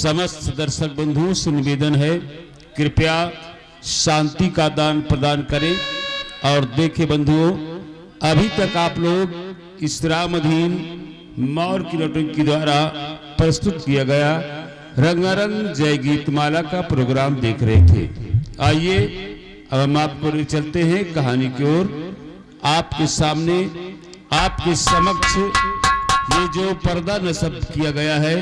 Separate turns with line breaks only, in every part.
समस्त दर्शक बंधुओं से निवेदन है, कृपया शांति का दान प्रदान करें। और देखे बंधुओं, अभी तक आप लोग इस रामधीन मौर्य की नौटंकी द्वारा प्रस्तुत किया गया रंगारंग जय गीतमाला का प्रोग्राम देख रहे थे। आइए अब हम आपको ले चलते हैं कहानी की ओर। आपके सामने, आपके समक्ष ये जो पर्दा नस्ब किया गया है,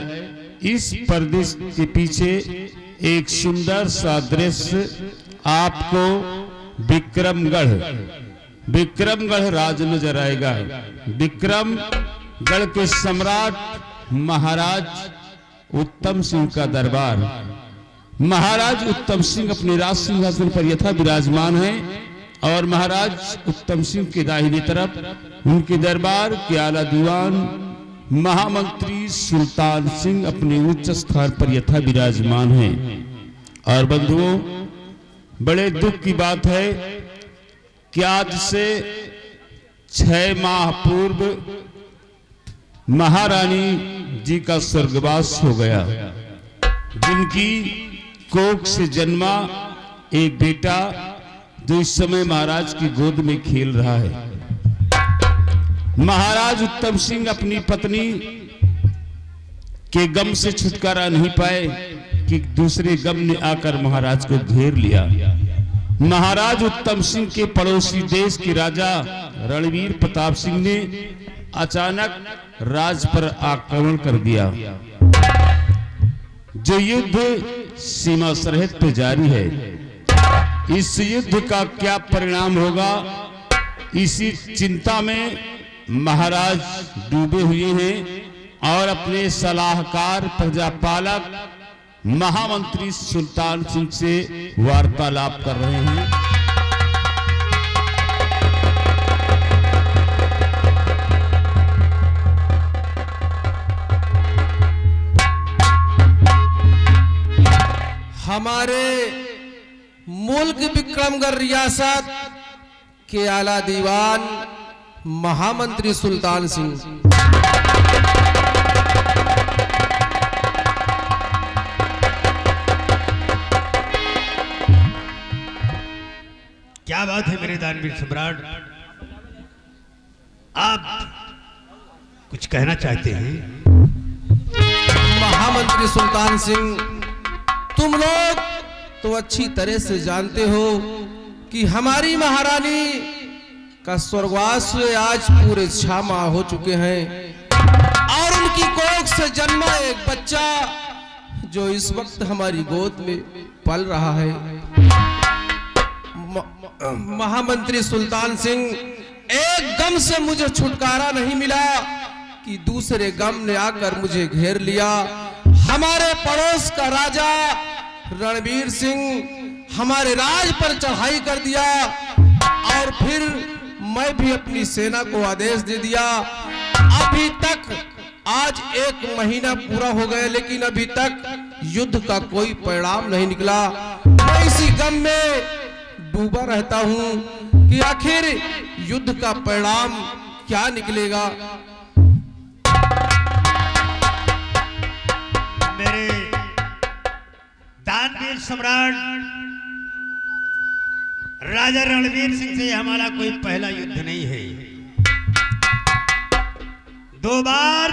इस पर्दे के पीछे एक सुंदर सा दृश्य आपको विक्रमगढ़ राज नजर आएगा। विक्रमगढ़ के सम्राट महाराज उत्तम सिंह का दरबार। महाराज उत्तम सिंह अपने राज सिंहासन पर यथा विराजमान हैं और महाराज उत्तम सिंह के दाहिने तरफ उनके दरबार के आला दीवान महामंत्री सुल्तान सिंह अपने उच्च स्थान पर यथा विराजमान हैं। और बंधुओं, बड़े दुख की बात है कि आज से 6 माह पूर्व महारानी जी का स्वर्गवास हो गया, जिनकी कोख से जन्मा एक बेटा जो इस समय महाराज की गोद में खेल रहा है। महाराज उत्तम सिंह अपनी पत्नी के गम से छुटकारा नहीं पाए कि दूसरे गम ने आकर महाराज को घेर लिया। महाराज उत्तम सिंह के पड़ोसी देश के राजा रणवीर प्रताप सिंह ने अचानक राज पर आक्रमण कर दिया। जो युद्ध सीमा सरहद पे जारी है, इस युद्ध का क्या परिणाम होगा, इसी चिंता में महाराज डूबे हुए हैं और अपने सलाहकार प्रजापालक महामंत्री सुल्तान सिंह से वार्तालाप कर रहे हैं।
हमारे मुल्क विक्रमगढ़ रियासत के आला दीवान महामंत्री सुल्तान सिंह,
क्या बात है मेरे दानवीर सम्राट, आप कुछ कहना चाहते हैं?
महामंत्री सुल्तान सिंह, तुम लोग तो अच्छी तरह से जानते हो कि हमारी महारानी का स्वर्गवास आज पूरे 6 माह हो चुके हैं और उनकी कोख से जन्मा एक बच्चा जो इस वक्त हमारी गोद में पल रहा है। महामंत्री सुल्तान सिंह, एक गम से मुझे छुटकारा नहीं मिला कि दूसरे गम ने आकर मुझे घेर लिया। हमारे पड़ोस का राजा रणवीर सिंह हमारे राज पर चढ़ाई कर दिया और फिर मैं भी अपनी सेना को आदेश दे दिया। अभी तक आज 1 महीना पूरा हो गया, लेकिन अभी तक युद्ध का कोई परिणाम नहीं निकला। मैं इसी गम में डूबा रहता हूं कि आखिर युद्ध का परिणाम क्या निकलेगा।
मेरे दानवीर सम्राट राजा रणवीर सिंह से हमारा कोई पहला युद्ध नहीं है। 2 बार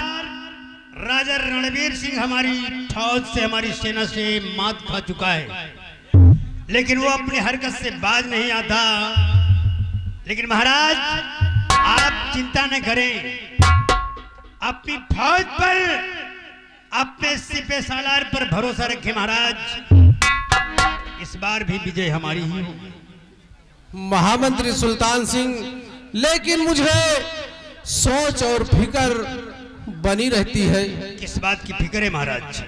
राजा रणवीर सिंह हमारी फौज से, हमारी सेना से मात खा चुका है, लेकिन वो अपनी हरकत से बाज नहीं आता। लेकिन महाराज, आप चिंता न करें, अपनी फौज पर, अपने सिपह सालार पर भरोसा रखें महाराज। इस बार भी विजय हमारी ही होगी।
महामंत्री सुल्तान सिंह, लेकिन मुझे सोच और फिक्र बनी रहती है।
किस बात की फिक्र है महाराज?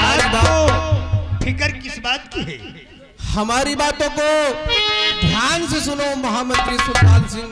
आपको फिक्र किस बात की है?
हमारी बातों को ध्यान से सुनो महामंत्री सुल्तान सिंह।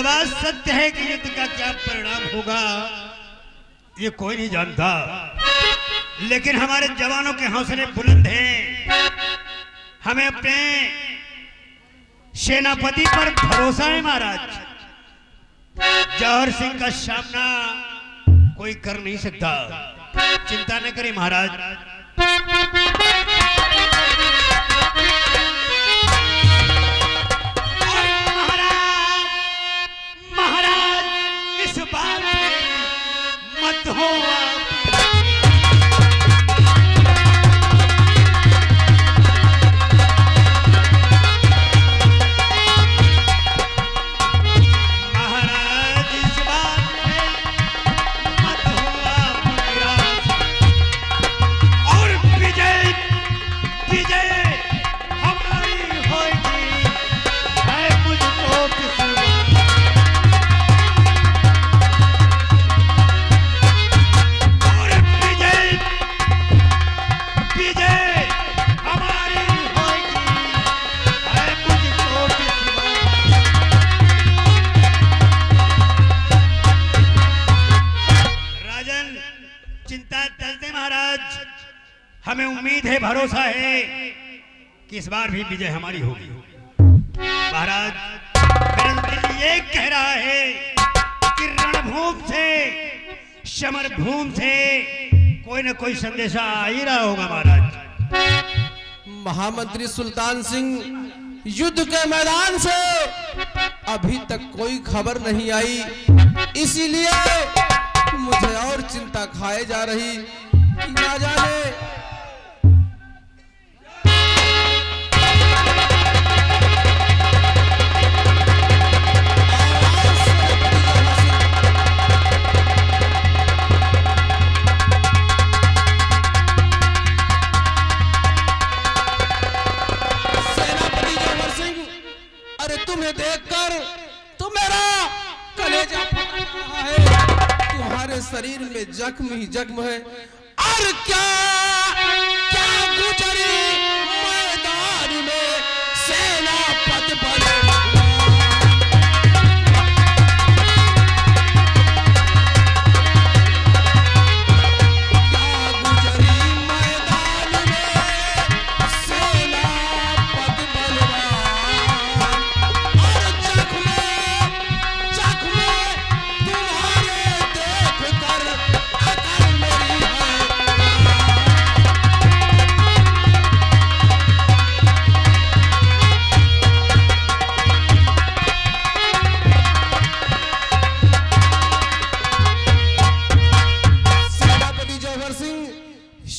यह बात सत्य है कि युद्ध का क्या परिणाम होगा ये कोई नहीं जानता, लेकिन हमारे जवानों के हौसले बुलंद हैं। हमें अपने सेनापति पर भरोसा है महाराज। जौहर सिंह का सामना कोई कर नहीं सकता, चिंता न करें महाराज। महाराज इस बात में मत हो हमें उम्मीद है, भरोसा है कि इस बार भी विजय हमारी होगी। महाराज मेरा दिल ये कह रहा है कि रणभूमि से, समरभूमि से कोई न कोई संदेशा आ ही रहा होगा महाराज।
महामंत्री सुल्तान सिंह, युद्ध के मैदान से अभी तक कोई खबर नहीं आई, इसीलिए मुझे और चिंता खाए जा रही कि ना जाने तुम्हें देखकर तो मेरा कलेजा फट रहा है। तुम्हारे शरीर में जख्म ही जख्म है। और क्या गुजरी मैदान में सेनापति बने।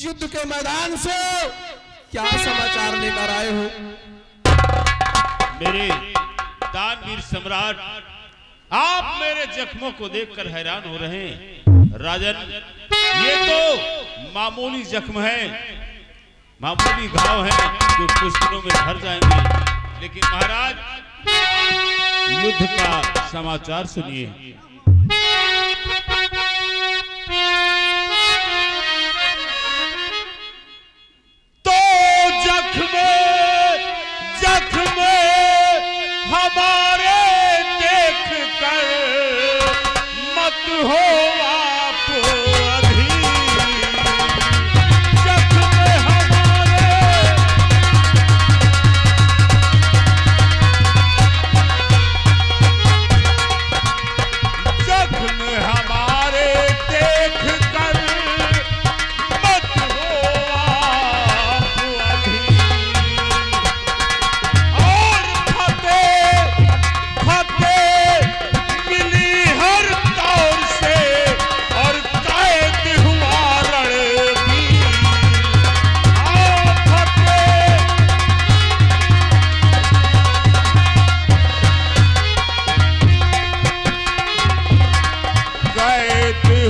युद्ध के मैदान से क्या समाचार लेकर आए हो?
मेरे दानवीर सम्राट, आप मेरे जख्मों को देखकर हैरान हो रहे हैं। राजन, ये तो मामूली जख्म है, मामूली घाव है जो कुछ दिनों में भर जाएंगे। लेकिन महाराज, युद्ध का समाचार सुनिए। जख्म हमारे देख कर मत हो आप अधीर। जख्म हमारे देख कर मत हो आप अधीर।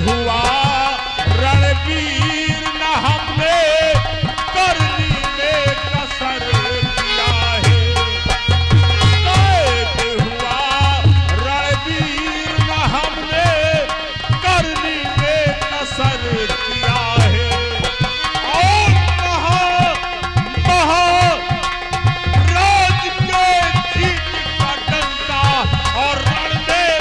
हुआ रणवीर न हमने करनी में कसर किया है। कैद हुआ रणवीर न हमने करनी में कसर किया है। और महाराज के जीत का डंका और रण में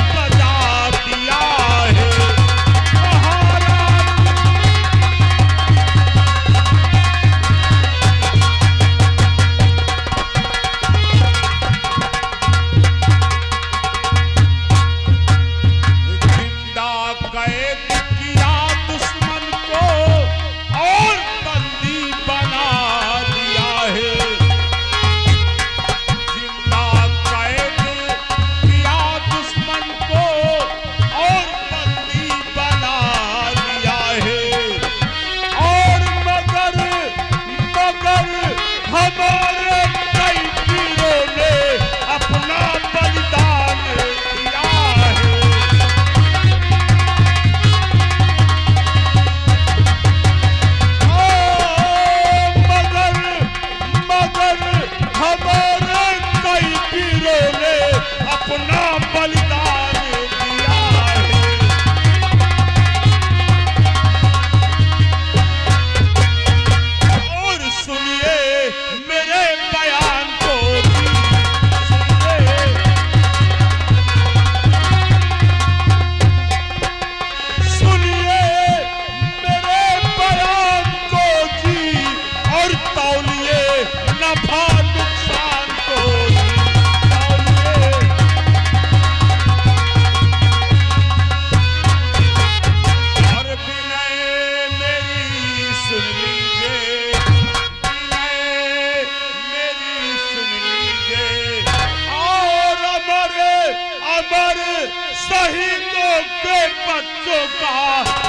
के बच्चों का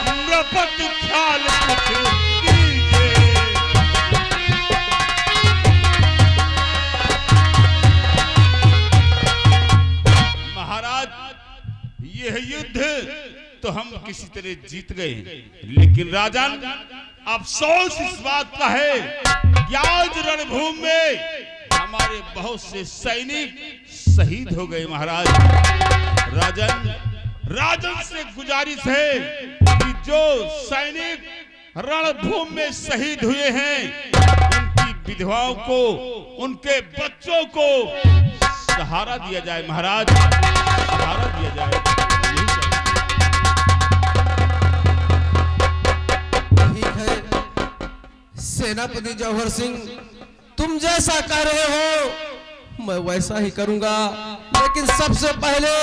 नृपति ख्याल कुछ कीजिए। महाराज, यह युद्ध तो हम किसी तरह जीत गए, लेकिन राजन अफसोस इस बात का है कि आज रणभूमि में हमारे बहुत से सैनिक शहीद हो गए। महाराज, राजन से गुजारिश है कि जो सैनिक रणभूमि में शहीद हुए हैं उनकी विधवाओं को, उनके बच्चों को सहारा दिया जाए। महाराज, सहारा दिया जाए।
ठीक है सेनापति जौहर सिंह, तुम जैसा कह रहे हो मैं वैसा ही करूंगा, लेकिन सबसे पहले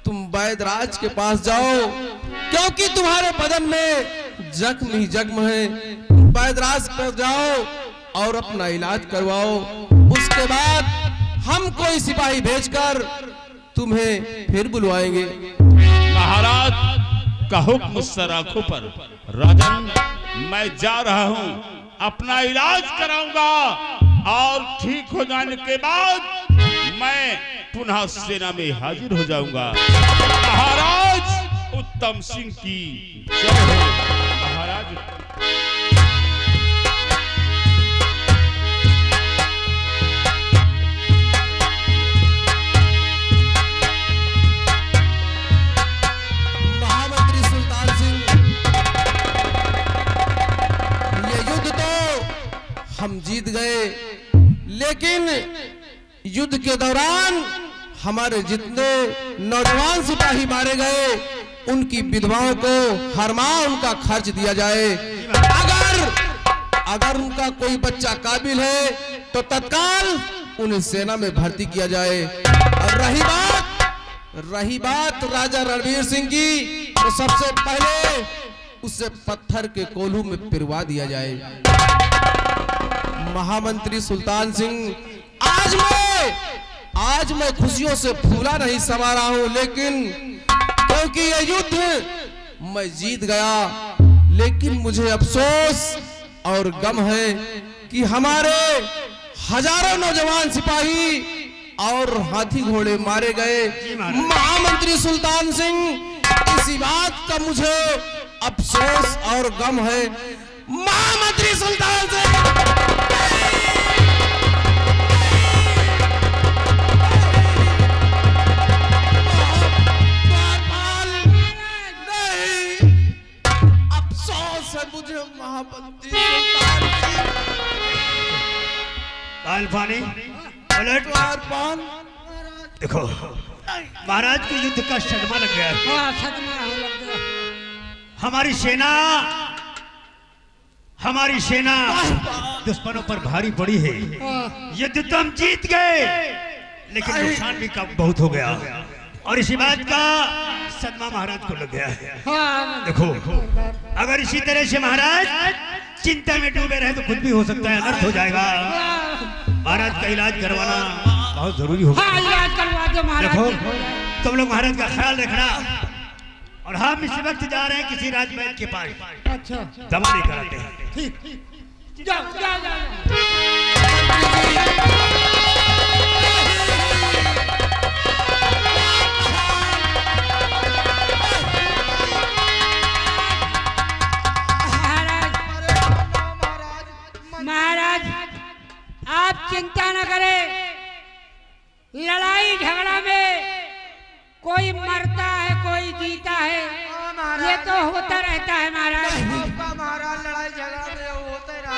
तुम वैदराज के पास जाओ, क्योंकि तुम्हारे बदन में जख्म ही जख्म है। वैदराज पर जाओ और अपना इलाज करवाओ, उसके बाद हम कोई सिपाही भेजकर तुम्हें फिर बुलवाएंगे।
महाराज का हुक्म सर आंखों पर। राजन, मैं जा रहा हूं, अपना इलाज कराऊंगा और ठीक हो जाने के बाद मैं पुनः सेना में हाजिर हो जाऊंगा। महाराज उत्तम सिंह की जय हो। महाराज
महामंत्री सुल्तान सिंह, ये युद्ध तो हम जीत गए, लेकिन युद्ध के दौरान हमारे जितने नौजवान सिपाही मारे गए उनकी विधवाओं को हर माह उनका खर्च दिया जाए। अगर उनका कोई बच्चा काबिल है तो तत्काल उन्हें सेना में भर्ती किया जाए। और रही बात राजा रणवीर सिंह की, तो सबसे पहले उसे पत्थर के कोल्हू में पिरवा दिया जाए। महामंत्री सुल्तान सिंह, आज मैं खुशियों से फूला नहीं समा रहा हूं, लेकिन क्योंकि यह युद्ध मैं जीत गया, लेकिन मुझे अफसोस और गम है कि हमारे हजारों नौजवान सिपाही और हाथी घोड़े मारे गए। महामंत्री सुल्तान सिंह, इसी बात का मुझे अफसोस और गम है। महामंत्री सुल्तान सिंह, मुझे महामंत्री
पानी उलट देखो, महाराज के युद्ध का सदमा लग गया है। हमारी सेना दुश्मनों पर भारी पड़ी है। युद्ध तो हम जीत गए, लेकिन नुकसान भी कम बहुत हो गया, और इसी बात का सदमा महाराज को लग गया है। देखो, अगर इसी तरह से महाराज चिंता में डूबे रहे तो कुछ भी हो सकता है, अनर्थ हो जाएगा। महाराज का इलाज करवाना बहुत जरूरी होगा। देखो, तुम लोग महाराज का ख्याल रखना, और हम इस वक्त जा रहे हैं किसी राजमहल के पास। अच्छा, दवा नहीं कराते हैं। ठीक, जाओ।
महाराज, आप चिंता न करें, लड़ाई झगड़ा में कोई मरता है कोई जीता है, ये तो होता रहता है महाराज।
महाराज लड़ाई झगड़ा में होता रहता।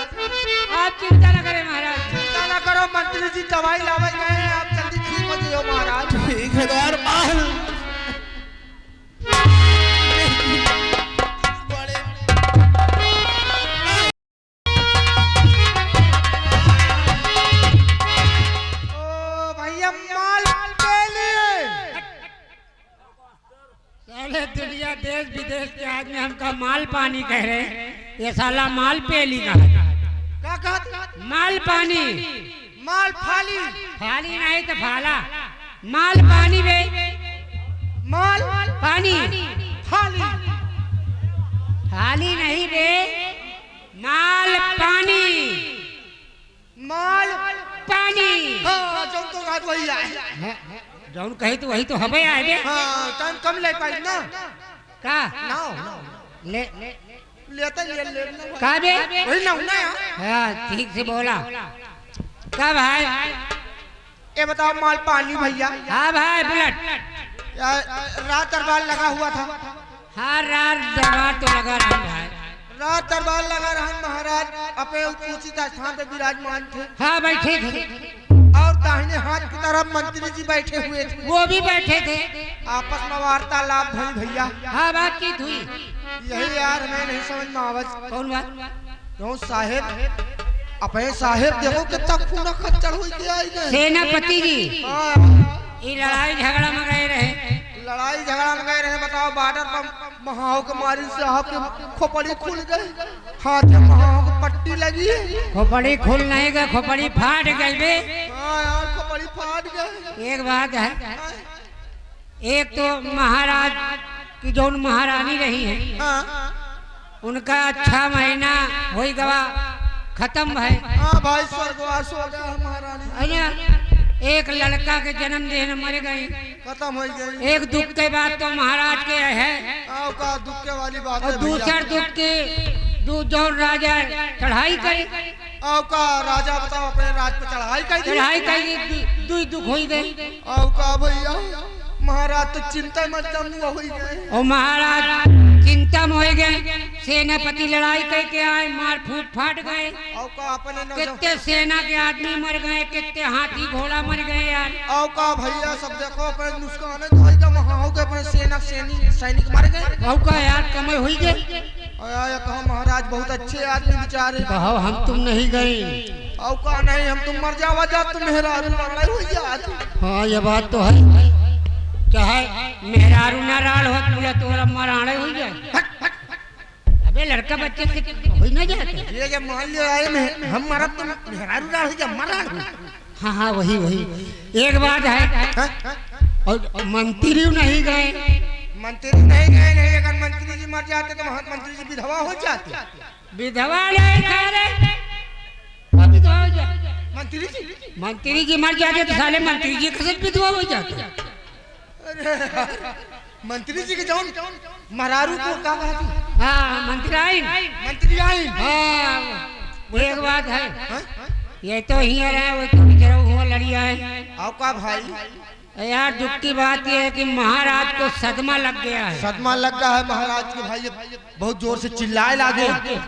आप चिंता न करें महाराज।
चिंता न करो, मंत्री जी दवाई लावे गए हैं, आप जल्दी ठीक हो जाओ महाराज।
ठीक है द्वारपाल।
दुनिया देश विदेश के आदमी हमका माल पानी कह रहे हैं, ये साला माल पेली का है। माल पानी,
माल फाली,
फाली नहीं तो फाला, माल पानी में
माल
पानी
थाली
थाली नहीं रे, माल पानी
माल
पानी।
हाँ जो तो बात वही है।
जौन कही तो वही तो हवे आए रे।
हाँ टाइम कम ले पाई ना
का
ना
ले
लेता ले
का बे
वही ना ना
हाँ ठीक से बोला। का भाई
ये बताओ माल पानी भैया।
हाँ भाई बुलेट
रात दरबार लगा हुआ था।
हाँ रात दरबार तो लगा रहा भाई।
रात दरबार लगा रहा महाराज अपने उचित स्थान पे विराजमान थे।
हाँ बैठे थे,
और दाहिने हाथ की तरफ मंत्री जी बैठे हुए थे।
वो भी बैठे थे।
आपस में वार्तालाप भई भैया।
हाँ बातचीत हुई।
यही यार हमें नहीं समझ में आवत।
कौन बात?
क्यों साहेब अपने साहेब देखो कितना खूना खच्चर हो गया है।
सेनापति जी
हाँ,
ये लड़ाई झगड़ा में गए रहे।
लड़ाई झगड़ा में गए रहे। बताओ बॉर्डर पर महाओं के मारी से आपके खोपड़ी खुल गई। हाथ में महाओं की पट्टी लगी।
खोपड़ी खुल नहीं गए, खोपड़ी फाट गई बे।
हाँ यार खोपड़ी फाट गई।
एक बात है, एक तो महाराज की जो महारानी रही है
हाँ
उनका अच्छा महीना हो गवा खत्म है।
हाँ भाई स्वर्गवास हो गया महारानी।
है ना? एक लड़का के जन्म दिन मर गई।
खत्म हो गई।
एक दुख के बाद तो महाराज के है
आओ का दुख के वाली बात
और
है
दूसर दुख के जो राजा चढ़ाई करे।
आओ का राजा बताओ अपने राज पे चढ़ाई कर दी।
चढ़ाई करी दुई दुख हो गई।
आओ का भैया महाराज तो चिंता मत हुआ हो गए।
और महाराज चिंता में हो गए। सेनापति लड़ाई करके आए, मार फूट फाट गए।
आओ का अपने
कितने सेना के आदमी मर गए, कितने हाथी घोड़ा मर गए यार।
आओ का भैया सब देखो अपने नुकसान है तो वहाँ हो गए अपने सेना सैनिक मर गए।
आओ का यार कमाई हुई गई।
आया कहा महाराज बहुत अच्छे आदमी बेचारे।
कहो हम तुम नहीं गए।
आओ का नहीं हम तुम मर जावा जा तुम मेहरा लड़ाई हुई जात।
हाँ ये बात तो है, चाहे मेहरारू नाराज हो पूरा तोरा मराणे हो जाए। अबे लड़का बच्चे से हो ना जाते।
ये मान लिया आए हम मरब तो मेहरारू डाल हो जा मरा।
हाँ हाँ वही वही एक बात है। और मंत्री नहीं गए।
मंत्री नहीं गए नहीं। अगर मंत्री जी मर जाते तो मंत्री जी विधवा हो जाते।
विधवा नहीं कह रहे, विधवा हो जाते। मंत्री जी मर जाते तो साले मंत्री जी कैसे विधवा हो जाते।
मंत्री जी के जौन मरारू को का कहती।
हाँ मंत्री आई। हाँ वो एक बात है। ये तो ही रहे वो तो बेचारा हुआ लड़िया है।
आओ का भाई
यार दुख की बात ये है कि महाराज को सदमा लग गया है।
सदमा लग गया है महाराज के भाई। बहुत जोर से चिल्लाए लागे।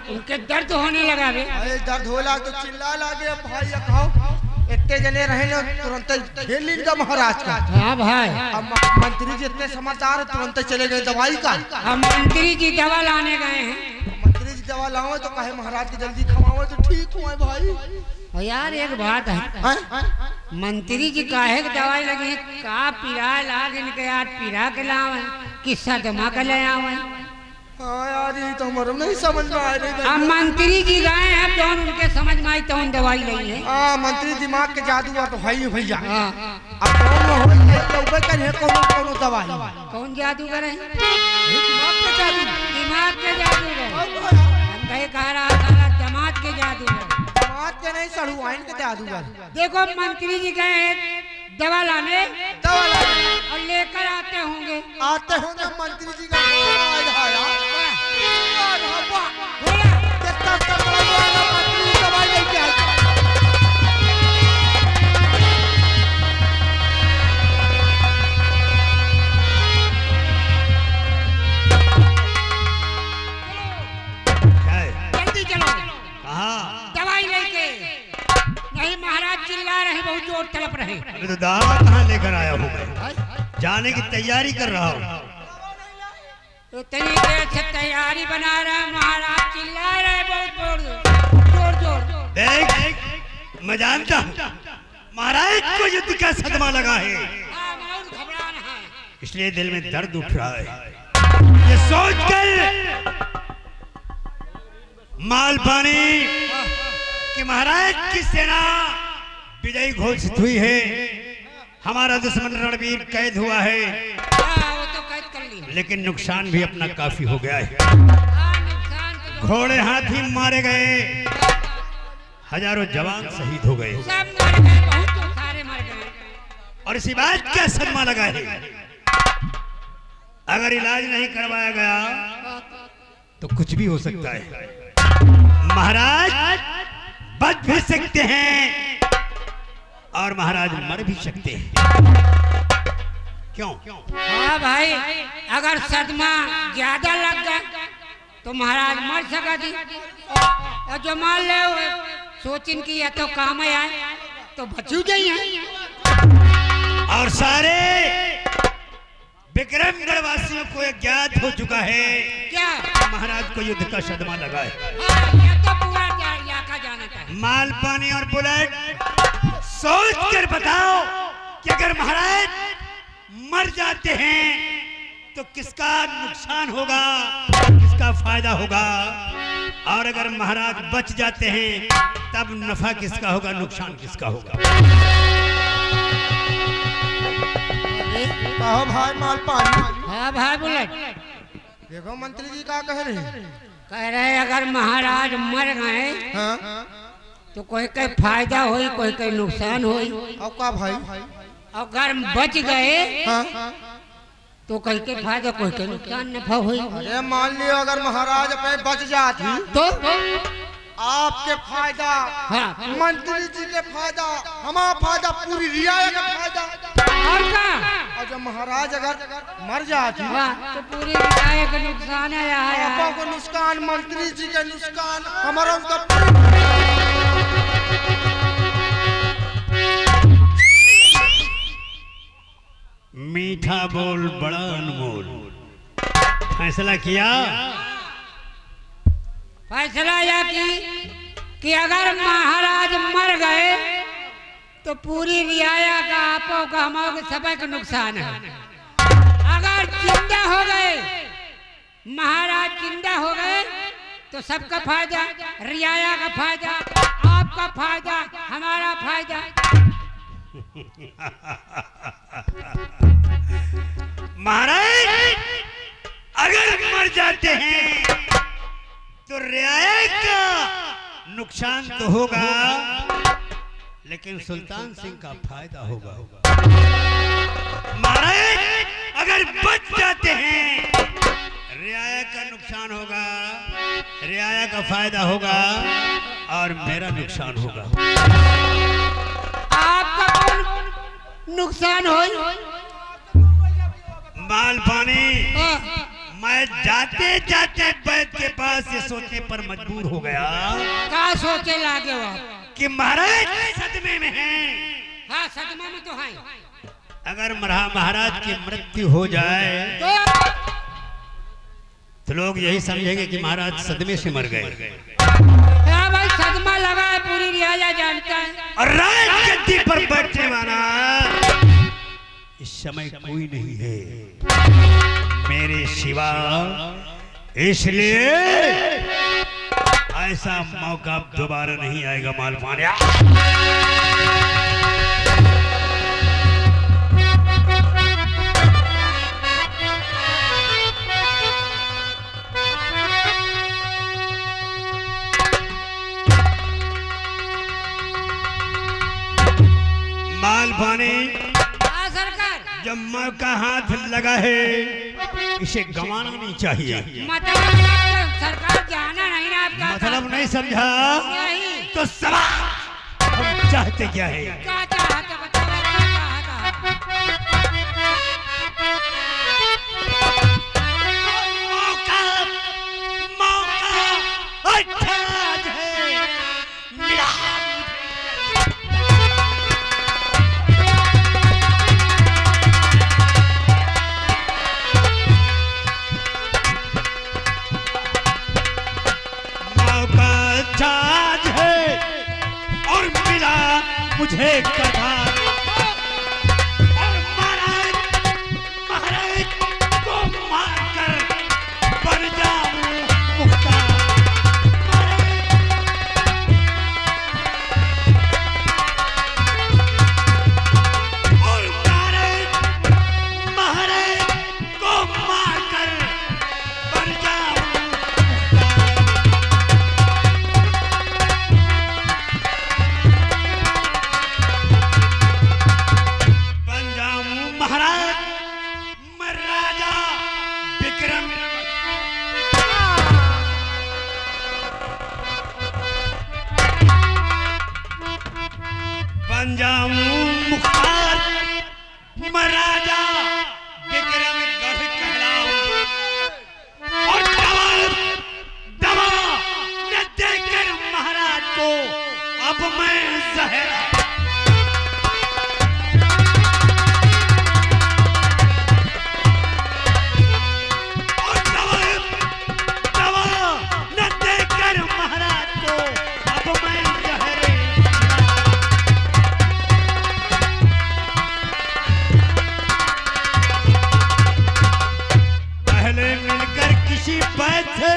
उनके दर्द होने लगा बे।
अरे दर्द हो लागे तो चिल्लाए लागे। भाई कहो इतने जने रहे ना तुरंत खेल लीजिएगा महाराज का।
हाँ भाई
अब मंत्री जी इतने समझदार तुरंत चले गए दवाई का।
अब मंत्री जी दवा लाने गए हैं।
मंत्री जी दवा लाओ तो कहे महाराज की जल्दी खवाओ तो ठीक हुए भाई।
और यार एक बात है, मंत्री जी काहे की दवाई लगी का पीरा लाग इनके यार पीरा के लावे किस्सा जमा कर ले आवे।
हाँ यार ये तो हमारे नहीं समझ में आ रही।
अब मंत्री जी गए हैं तो उनके समझ में आई तो उन दवाई ली है।
हाँ मंत्री दिमाग के जादू तो है ही भैया।
हाँ
अब कौन हो ये तो ऊपर कर है कौन दवाई।
कौन जादू करे?
दिमाग के जादू।
दिमाग के जादू हम कहे कह रहा सारा जमात के जादू
दिमाग के नहीं सड़ुआइन के जादू।
देखो मंत्री जी गए हैं दवा लाने
दवा लाने
और लेकर आते होंगे।
आते होंगे मंत्री जी का दवाई लेके आए।
जल्दी चलो
कहाँ?
दवाई लेके। नहीं महाराज चिल्ला रहे बहुत जोर तड़प रहे।
अभी तो दावा कहाँ लेकर आया हूँ मैं, जाने की तैयारी कर रहा हूँ।
इतनी देर से तैयारी बना रहा महाराज चिल्ला रहे बहुत जोर जोर।
देख मैं जानता हूँ महाराज को युद्ध का सदमा लगा है,
बहुत घबराना है।
इसलिए दिल में दर्द उठ रहा है। ये सोच कर माल पानी कि महाराज की सेना विजयी घोषित हुई है, हमारा दुश्मन रणवीर कैद हुआ है।
वो तो
लेकिन नुकसान भी अपना काफी हो गया है।
हाँ, नुकसान तो
घोड़े हाथी मारे गए, हजारों जवान शहीद हो गए,
सब मर गए, बहुत तो सारे मर गए।
और इसी बात का सदमा लगा है। अगर इलाज नहीं करवाया गया तो कुछ भी हो सकता है। महाराज बच भी सकते हैं और महाराज मर भी सकते हैं। क्यों?
हाँ भाई, अगर सदमा ज्यादा लग गया तो महाराज मर सका थी, और जो मान ले सोचिन की या तो काम आए तो बचू गई है।
और सारे विक्रमगढ़ वासियों को यह ज्ञात हो चुका है
क्या?
महाराज को युद्ध का सदमा लगा है।
हाँ, ये तो पूरा इलाका जानता है।
माल पानी और बुलेट सोच कर बताओ कि अगर महाराज मर जाते हैं तो किसका नुकसान होगा, किसका फायदा होगा, और अगर महाराज बच जाते हैं तब नफा किसका होगा, नुकसान किसका होगा।
कहो भाई माल पानी।
हाँ भाई बुलेट,
देखो मंत्री जी क्या कह रहे हैं।
कह रहे अगर महाराज मर गए
हाँ?
तो कोई कोई फायदा होई, कोई कोई नुकसान होई,
और का भाई?
अगर बच गए
हाँ?
तो कोई के फायदा, कोई के नुकसान, नफा होई।
अरे मान लियो अगर महाराज पे बच जाती
तो
आपके फायदा,
हाँ।
मंत्री जी के फायदा, हमारा फायदा, पूरी रियायत का फायदा।
और का?
और जब महाराज अगर मर जाती
वाह, तो पूरी रियायत का नुकसान है
आपा
यहाँ।
को नुकसान, मंत्री जी के नुकसान, हमारा उसका
मीठा बोल बड़ा अनमोल। फैसला किया,
फैसला यह कि अगर महाराज मर गए तो पूरी रियाया का, आपो का, हमारे सभी का नुकसान है। अगर जिंदा हो गए, महाराज जिंदा हो गए तो सबका फायदा, रियाया का फायदा, आपका फायदा, हमारा फायदा।
महाराज अगर मर जाते हैं तो रियायत का नुकसान तो होगा, लेकिन सुल्तान सिंह का फायदा होगा। महाराज अगर बच जाते हैं, रियाया का नुकसान होगा, रियाया का फायदा होगा, और मेरा नुकसान होगा।
आपका कौन नुकसान हो?
माल पानी।
हाँ।
मैं जाते जाते वैद के पास ये सोचने पर मजबूर हो गया,
क्या सोचे लागे वो?
कि महाराज सदमे में हैं।
हाँ, सदमा में तो है।
अगर महाराज की मृत्यु हो जाए तो लोग यही समझेंगे कि महाराज सदमे से मर गए।
हाँ भाई, सदमा लगा है, पूरी रियाया जानता है।
और राज गद्दी पर बैठने वाला इस समय कोई नहीं है मेरे सिवा, इसलिए ऐसा मौका दोबारा नहीं आएगा। माल पानिया माल पानी,
हाँ सरकार,
जब मौका हाथ लगा है इसे गंवाना नहीं चाहिए।
मतलब सरकार जाना नहीं ना आपका?
मतलब नहीं समझा
नहीं।
तो सवाल हम चाहते क्या है?
क्या चाहता बताओ, क्या चाहता?
मौका मौका अच्छा है मिला। मौका अच्छा है और मिला मुझे कथा, और महाराज को मारकर बन जाऊं मुख्तार। और महाराज को मार विक्रम बन जाऊं मुख्तार, मैं राजा विक्रमगढ़ कहलाऊं और दवा न देकर महाराज को अब मैं जहर और दवा न देकर महाराज को अब मैं जहर पहले मिलकर किसी बैठ से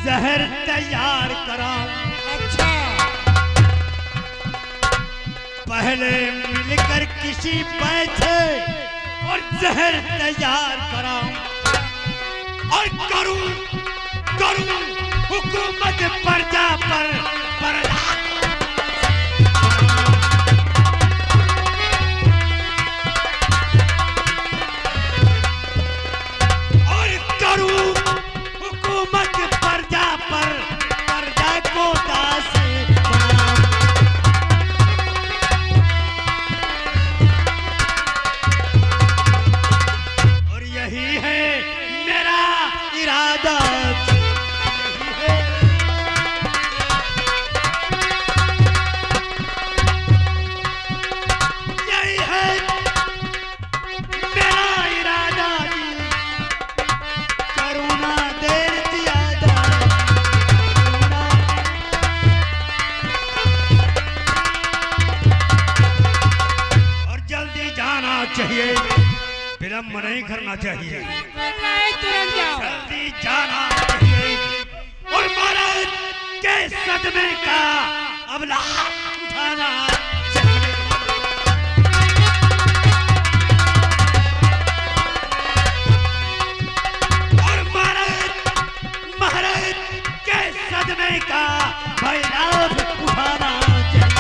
जहर तैयार कराऊं।
अच्छा
पहले मिलकर किसी बैठे और जहर तैयार कराऊं और करूं हुकूमत प्रजा पर और करूं हुकूमत प्रजा पर प्रजा को दास बनाऊं। और यही है मेरा इरादा, यही है मेरा इरादा, करुणा देर ज्यादा और जल्दी जाना चाहिए, विलंब नहीं करना चाहिए,
नहीं तुरंत जाओ।
जल्दी जाना चाहिए और महाराज के सदमे का अब लाभ उठाना चाहिए। और महाराज के सदमे का भाई लाभ उठाना चाहिए।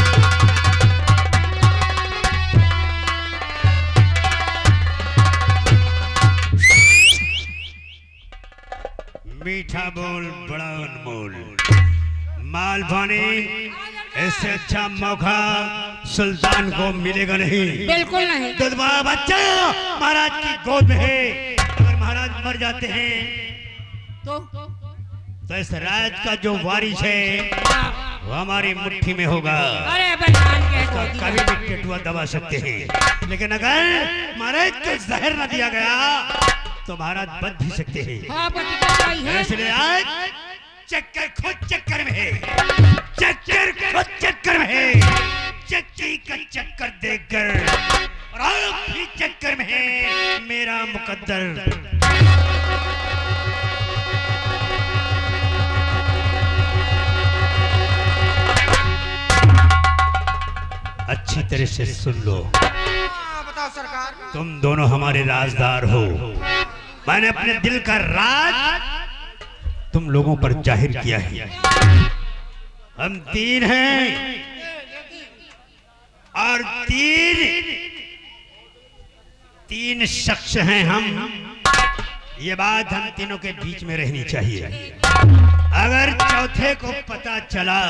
मीठा बोल बड़ा अनमोल, माल पानी इससे अच्छा मौका सुल्तान को मिलेगा नहीं।
बिल्कुल नहीं।
दुधवा बच्चा महाराज की गोद में है, अगर महाराज मर जाते हैं तो इस राज का जो वारिस है वो हमारी मुट्ठी में होगा।
अरे बलवान के
तो
गोदी
कभी भी टेटुआ दबा सकते हैं, लेकिन अगर महाराज को जहर न दिया गया तो महाराज बच भी सकते हैं।
हाँ बच गई है।
इसलिए आज चक्कर खुद चक्कर में है, चक्कर खुद चक्कर में है, चक्की का चक्कर देखकर और आप भी चक्कर में है मेरा मुकद्दर। अच्छी तरह से सुन लो,
बताओ सरकार।
तुम दोनों हमारे राजदार हो, मैंने अपने दिल का राज तुम लोगों पर जाहिर किया है। हम तीन हैं और तीन शख्स हैं हम, ये बात हम तीनों के बीच में रहनी चाहिए। अगर चौथे को पता चला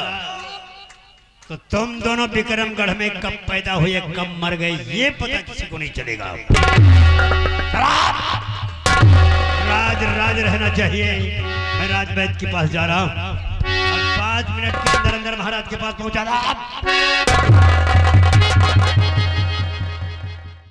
तो तुम दोनों विक्रमगढ़ में कब पैदा हुए कब मर गए ये पता किसी को नहीं चलेगा। राज रहना चाहिए। मैं राजवैद्य के पास जा रहा हूँ और 5 मिनट के अंदर अंदर महाराज के पास पहुंचा रहा।